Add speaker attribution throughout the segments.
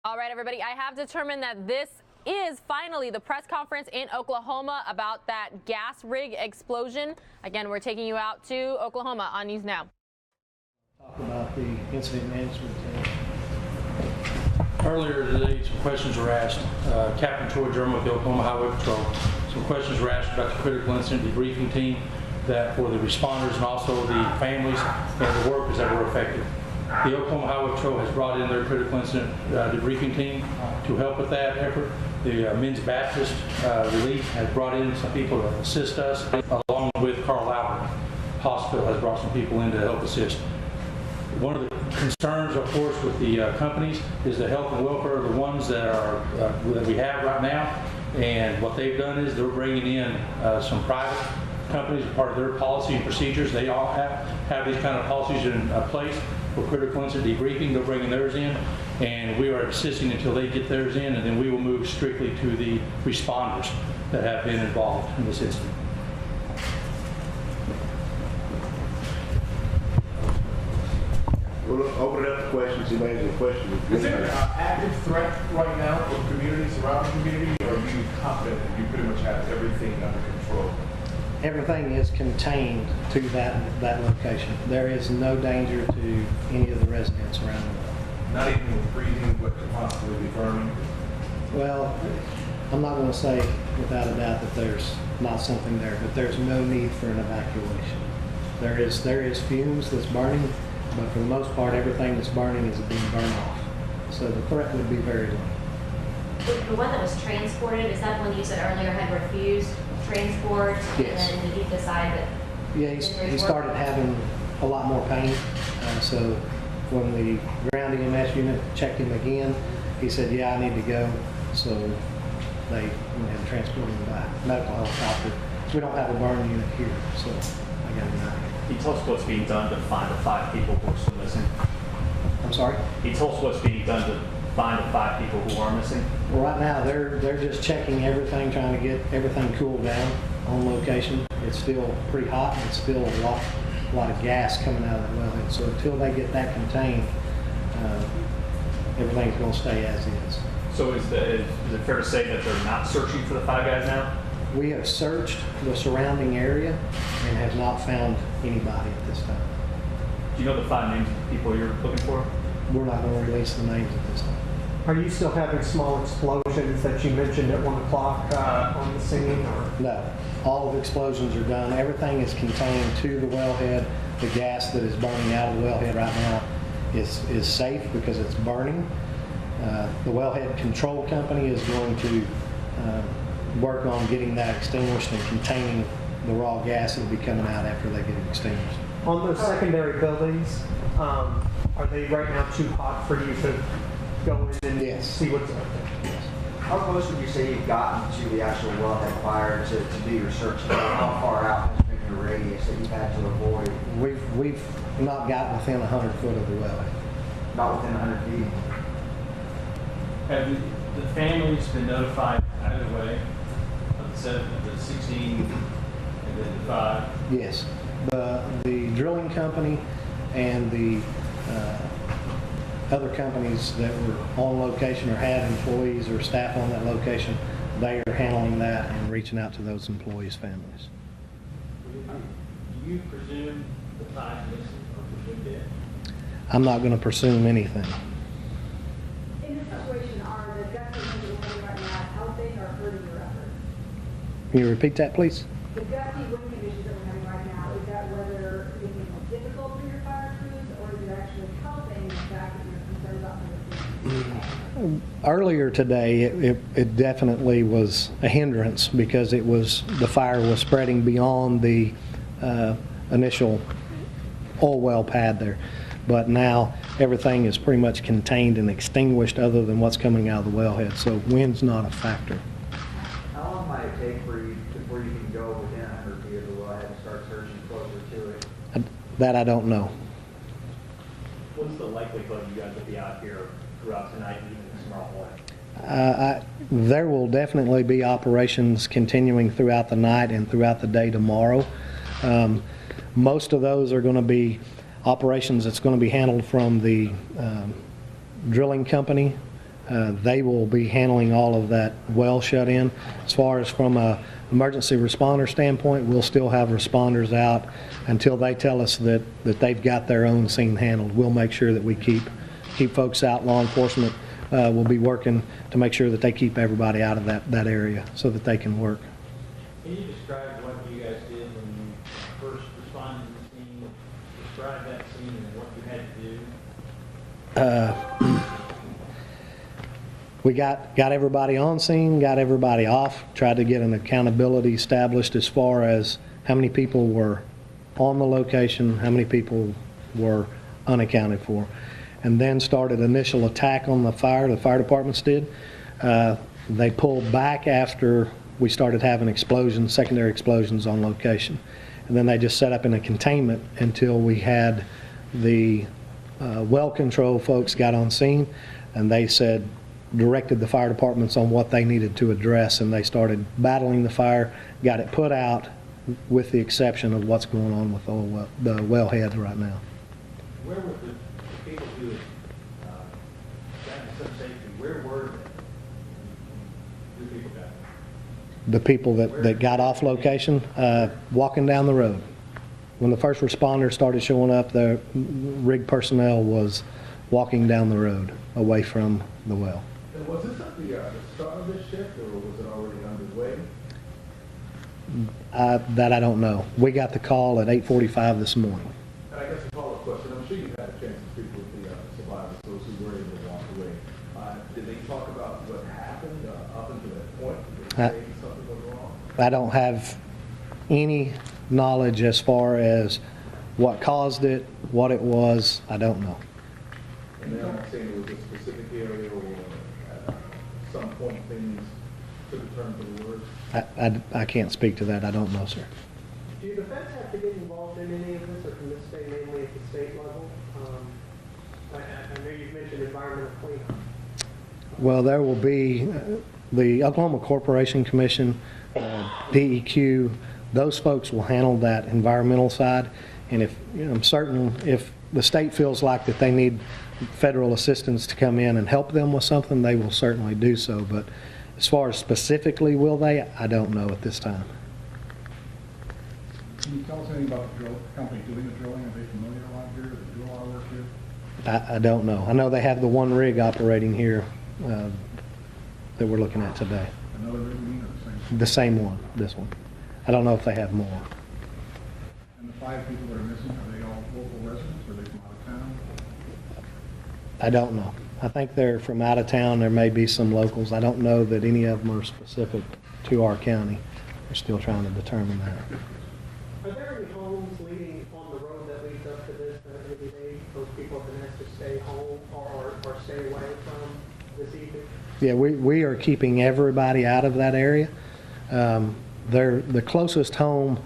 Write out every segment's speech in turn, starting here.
Speaker 1: All right, everybody, I have determined that this is finally the press conference in Oklahoma about that gas rig explosion. Again, we're taking you out to Oklahoma on News Now.
Speaker 2: Talk about the incident management team.
Speaker 3: Earlier today, some questions were asked. Captain Troy German with the Oklahoma Highway Patrol. Some questions were asked about the critical incident debriefing team that for the responders and also the families and the workers that were affected. The Oklahoma Highway Patrol has brought in their critical incident debriefing team to help with that effort. The Men's Baptist Relief has brought in some people to assist us, along with Carl Albert Hospital has brought some people in to help assist. One of the concerns, of course, with the companies is the health and welfare of the ones that are that we have right now. And what they've done is they're bringing in some private companies as part of their policy and procedures. They all have these kind of policies in place for critical incident debriefing. They're bringing theirs in, and we are assisting until they get theirs in, and then we will move strictly to the responders that have been involved in this incident.
Speaker 4: We'll open it up to questions. Anybody has any questions?
Speaker 5: Is there an active threat right now for communities around the community, or are you confident that you pretty much have everything under control?
Speaker 2: Everything is contained to that location. There is no danger to any of the residents around the world.
Speaker 5: Not even with breathing, but could possibly be burning?
Speaker 2: Well, I'm not going to say without a doubt that there's not something there, but there's no need for an evacuation. There is fumes that's burning, but for the most part, everything that's burning is being burned off. So the threat would be very low.
Speaker 6: The one that was transported, is that one you said earlier had refused transport?
Speaker 2: Yes.
Speaker 6: And then did he decide that?
Speaker 2: Yeah, he started having a lot more pain. So when the ground EMS unit checked him again, he said, yeah, I need to go. So they went ahead and transported him by medical helicopter. We don't have a burn unit here, so I got him out here.
Speaker 7: He told us what's being done to find the 5 people who are still missing.
Speaker 2: I'm sorry?
Speaker 7: He told us what's being done to find the 5 people who are missing.
Speaker 2: Well, right now they're just checking everything, trying to get everything cooled down on location. It's still pretty hot, and it's still a lot of gas coming out of the wellhead. So until they get that contained, everything's going to stay as is.
Speaker 7: So is it fair to say that they're not searching for the 5 guys now?
Speaker 2: We have searched the surrounding area and have not found anybody at this time.
Speaker 7: Do you know the 5 names of the people you're looking for?
Speaker 2: We're not going to release the names at this time.
Speaker 8: Are you still having small explosions that you mentioned at 1 o'clock on the scene? Or?
Speaker 2: No. All of the explosions are done. Everything is contained to the wellhead. The gas that is burning out of the wellhead right now is safe because it's burning. The wellhead control company is going to work on getting that extinguished and containing the raw gas that will be coming out after they get it extinguished.
Speaker 8: On those secondary buildings, are they right now too hot for you to go in and see what's up there?
Speaker 2: Yes.
Speaker 9: How close would you say you've gotten to the actual wellhead fire to do your search? How far out has been your radius that you've had to avoid?
Speaker 2: We've not got within 100 foot of the wellhead.
Speaker 9: Not within 100 feet?
Speaker 10: Have the families been notified either way? The 16 and then the 5?
Speaker 2: Yes. The drilling company and the other companies that were on location or had employees or staff on that location, they are handling that and reaching out to those employees' families.
Speaker 10: Do you presume the 5 missing or presume dead?
Speaker 2: I'm not going to presume anything.
Speaker 11: In this situation, are the gusty winds that we're right now helping or hurting your effort?
Speaker 2: Can you repeat that, please?
Speaker 11: The gusty wind conditions that we're having right now, is that whether making it more difficult for your fire crews, or is it actually helping the fact that you're concerned about the
Speaker 2: Earlier today, it definitely was a hindrance because the fire was spreading beyond the initial oil well pad there. But now everything is pretty much contained and extinguished other than what's coming out of the wellhead. So wind's not a factor.
Speaker 9: How long might it take for you before you can go within 100 feet of the wellhead and start searching closer to it?
Speaker 2: That I don't know.
Speaker 7: What's the likelihood you guys will be out here throughout tonight and even tomorrow morning?
Speaker 2: There will definitely be operations continuing throughout the night and throughout the day tomorrow. Most of those are going to be operations that's going to be handled from the drilling company They will be handling all of that well shut in. As far as from a emergency responder standpoint, we'll still have responders out until they tell us that they've got their own scene handled. We'll make sure that we keep folks out. Law enforcement will be working to make sure that they keep everybody out of that area so that they can work.
Speaker 10: Can you describe what you guys did when you first responded to the scene? Describe that scene and what you had to do.
Speaker 2: We got everybody on scene, got everybody off, tried to get an accountability established as far as how many people were on the location, how many people were unaccounted for, and then started initial attack on the fire departments did. They pulled back after we started having explosions, secondary explosions on location. And then they just set up in a containment until we had the well control folks got on scene, and they directed the fire departments on what they needed to address, and they started battling the fire, got it put out, with the exception of what's going on with the wellhead right now.
Speaker 10: Where were the people who had gotten some safety? Where were they? Who people got?
Speaker 2: The people that got off location, walking down the road. When the first responders started showing up, the rig personnel was walking down the road away from the well.
Speaker 5: And was this at the start of this shift, or was it already underway?
Speaker 2: That I don't know. We got the call at 8:45 this morning.
Speaker 5: And I guess a follow-up question, I'm sure you had a chance to speak with the survivors, those who were able to walk away. Did they talk about what happened up until that point? Did they say something was wrong?
Speaker 2: I don't have any knowledge as far as what caused it, what it was. I don't know.
Speaker 5: And they're not saying it was a specific area, or at some point things took a turn for the worse?
Speaker 2: I can't speak to that. I don't know, sir.
Speaker 8: Do the feds have to get involved in any of this, or can this stay mainly at the state level? I know you've mentioned environmental cleanup.
Speaker 2: Well, there will be the Oklahoma Corporation Commission, DEQ, those folks will handle that environmental side. And I'm certain if the state feels like that they need federal assistance to come in and help them with something, they will certainly do so. But as far as specifically will they, I don't know at this time.
Speaker 12: Can you tell us anything about the drill company doing the drilling? Are they familiar around here? Do they do a lot of work here?
Speaker 2: I don't know. I know they have the one rig operating here that we're looking at today.
Speaker 12: Another rig, you mean, or the same?
Speaker 2: The same one, this one. I don't know if they have more.
Speaker 12: And the 5 people that are missing, are they all local residents, or are they from out of town?
Speaker 2: I don't know. I think they're from out of town. There may be some locals. I don't know that any of them are specific to our county. We're still trying to determine that.
Speaker 8: Are there any homes leading on the road that leads up to this that maybe those people have been asked to stay home or stay away from this evening?
Speaker 2: Yeah, we are keeping everybody out of that area. The closest home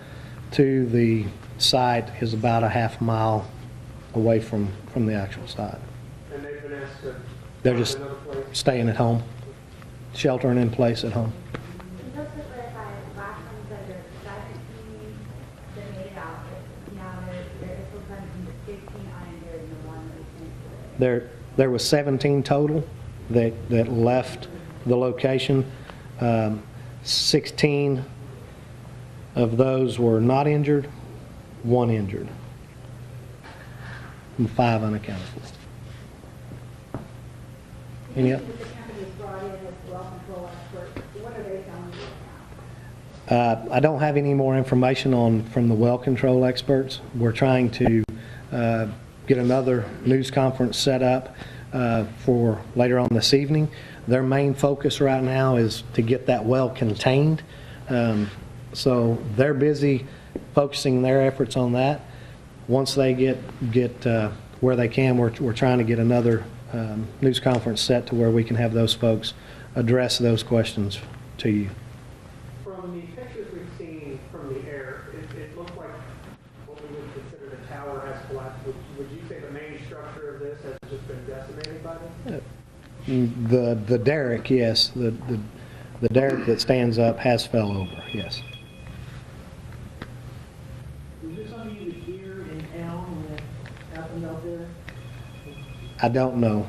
Speaker 2: to the site is about a half mile away from the actual site.
Speaker 8: And they've been asked to
Speaker 2: They're
Speaker 8: find
Speaker 2: just
Speaker 8: another place?
Speaker 2: staying at home, sheltering in place at home.
Speaker 11: Just to clarify, last time you said there's 17 that made it out. Now there is still 15 uninjured and the one that was transported.
Speaker 2: There was 17 total that left the location. 16 of those were not injured, 1 injured, and 5 unaccounted for. Any other?
Speaker 11: The company is brought in as well control experts. What are they telling you now?
Speaker 2: I don't have any more information from the well control experts. We're trying to get another news conference set up for later on this evening. Their main focus right now is to get that well contained. So they're busy focusing their efforts on that. Once they get where they can, we're trying to get another news conference set to where we can have those folks address those questions to you.
Speaker 8: From the pictures we've seen from the air, it looks like what we would consider the tower has collapsed. Would you say the main structure of this has just been decimated by this?
Speaker 2: The derrick, yes. The derrick that stands up has fell over, yes.
Speaker 8: Was this something you would hear in town when it happened out there?
Speaker 2: I don't know.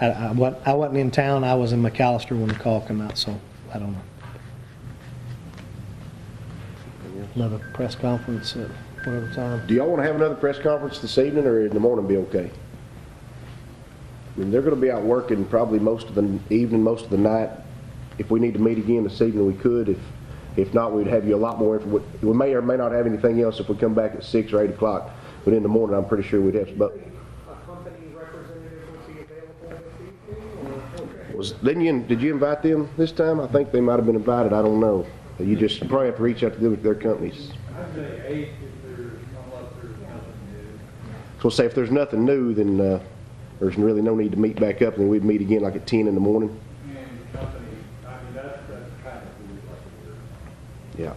Speaker 2: I wasn't in town. I was in McAllister when the call came out, so I don't know. Another press conference at whatever time.
Speaker 13: Do y'all want to have another press conference this evening, or in the morning be okay? I mean, they're going to be out working probably most of the evening, most of the night. If we need to meet again this evening, we could. If not, we'd have you a lot more. We may or may not have anything else if we come back at 6 or 8 o'clock. But in the morning, I'm pretty sure we'd have some.
Speaker 8: A company representative would be available this evening, or?
Speaker 13: Did you invite them this time? I think they might have been invited. I don't know. You just probably have to reach out to them with their companies.
Speaker 5: I'd say 8 if there's, unless there's nothing new.
Speaker 13: So say if there's nothing new, then there's really no need to meet back up, and then we'd meet again like at 10 in the morning.
Speaker 5: And the company, I mean, that's kind of who we'd like to hear.
Speaker 13: Yeah.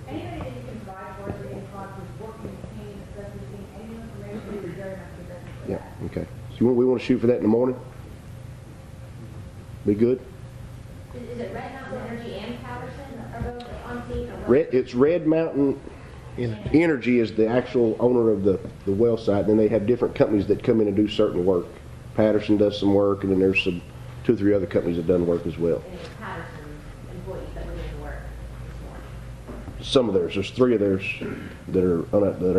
Speaker 11: Anybody that you can provide for us at 8 o'clock who's working in pain, especially seeing any information, we would very much be grateful for that.
Speaker 13: Yeah. Okay. So we want to shoot for that in the morning? Be good?
Speaker 6: Is it Red Mountain Energy and Patterson are both on scene? Or what?
Speaker 13: It's Red Mountain Energy is the actual owner of the well site. Then they have different companies that come in and do certain work. Patterson does some work, and then there's 2 or 3 other companies that done work as well.
Speaker 6: And it's Patterson's employees that were doing the work this morning.
Speaker 13: Some of theirs. There's 3 of theirs that are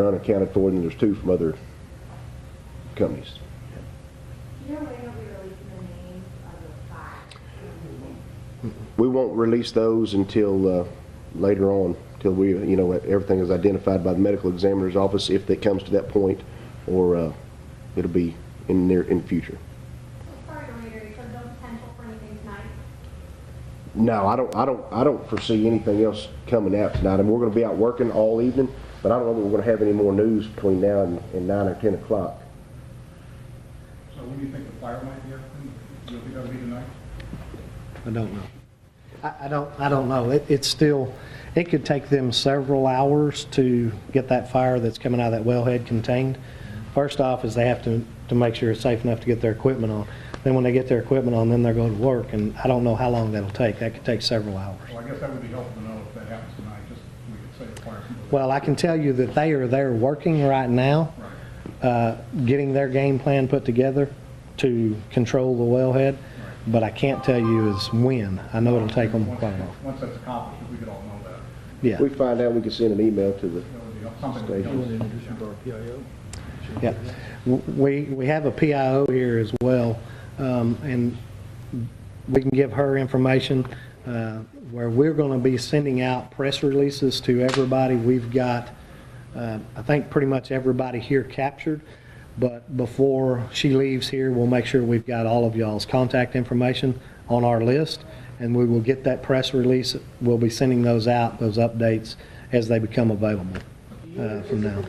Speaker 13: unaccounted for, and then there's 2 from other companies.
Speaker 11: You know when you'll be releasing the names of the 5?
Speaker 13: We won't release those until later on, till we, everything is identified by the medical examiner's office, if it comes to that point, or it'll be in the future.
Speaker 11: Sorry to reiterate, so no potential for anything tonight?
Speaker 13: No, I don't foresee anything else coming out tonight. I mean, we're going to be out working all evening, but I don't know that we're going to have any more news between now and 9 or 10 o'clock.
Speaker 12: So when do you think the fire might be up? Do you think that'll be tonight?
Speaker 2: I don't know. I don't know. It's still, it could take them several hours to get that fire that's coming out of that wellhead contained. First off is they have to make sure it's safe enough to get their equipment on. Then when they get their equipment on, then they're going to work, and I don't know how long that'll take. That could take several hours.
Speaker 12: Well, I guess that would be helpful to know if that happens tonight, just so we could say the fire.
Speaker 2: Well, I can tell you that they are there working right now, getting their game plan put together to control the wellhead, but I can't tell you is when. I know it'll take them quite a while.
Speaker 12: Once that's accomplished, if we could all know that.
Speaker 2: Yeah.
Speaker 13: If we find out, we can send an email to the station.
Speaker 2: Yeah. We have a PIO here as well, and we can give her information where we're going to be sending out press releases to everybody. We've got, I think, pretty much everybody here captured, but before she leaves here, we'll make sure we've got all of y'all's contact information on our list, and we will get that press release. We'll be sending those out, those updates, as they become available from now.